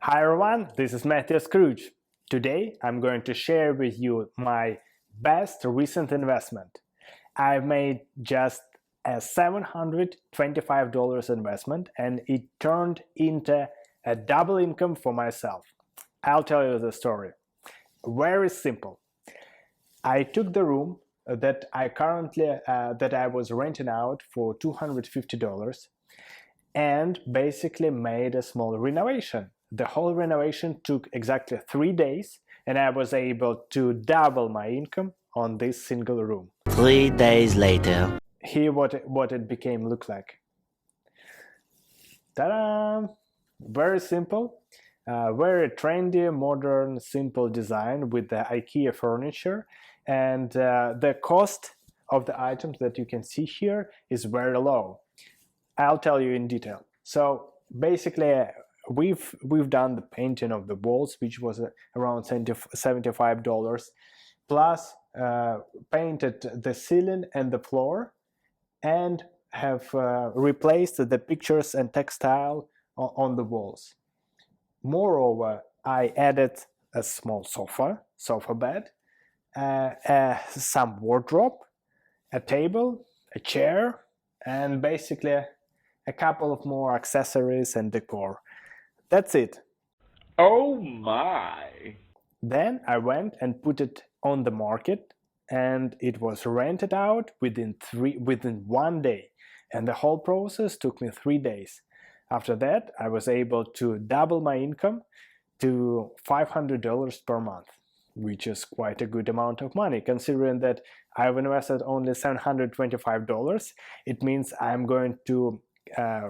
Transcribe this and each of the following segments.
Hi everyone, this is Matthew Scrooge. Today I'm going to share with you my best recent investment. I've made just a $725 investment and it turned into a double income for myself. I'll tell you the story. Very simple. I took the room that I was renting out for $250 and basically made a small renovation. The whole renovation took exactly 3 days and I was able to double my income on this single room. 3 days later. Here what it became look like. Ta-da! Very simple, very trendy, modern, simple design with the IKEA furniture, and the cost of the items that you can see here is very low. I'll tell you in detail. So basically, we've done the painting of the walls, which was around $75, plus painted the ceiling and the floor, and have replaced the pictures and textile on the walls. Moreover, I added a small sofa bed, some wardrobe, a table, a chair, and basically a couple of more accessories and decor. That's it. Oh my! Then I went and put it on the market, and it was rented out within 1 day, and the whole process took me 3 days. After that, I was able to double my income to $500 per month, which is quite a good amount of money. Considering that I've invested only $725, it means I'm going to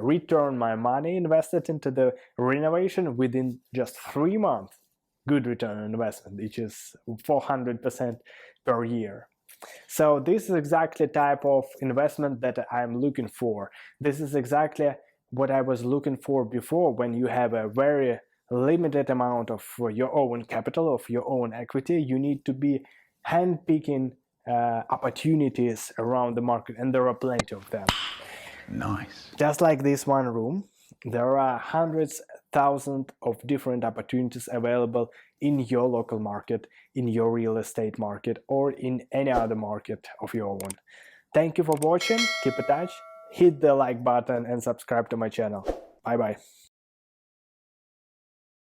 return my money invested into the renovation within just 3 months. Good return on investment, which is 400% per year. So this is exactly the type of investment that I'm looking for. This is exactly what I was looking for before. When you have a very limited amount of your own capital, of your own equity, you need to be handpicking opportunities around the market, and there are plenty of them. Nice. Just like this one room, there are hundreds, thousands of different opportunities available in your local market, in your real estate market, or in any other market of your own. Thank you for watching. Keep in touch. Hit the like button and subscribe to my channel. Bye bye.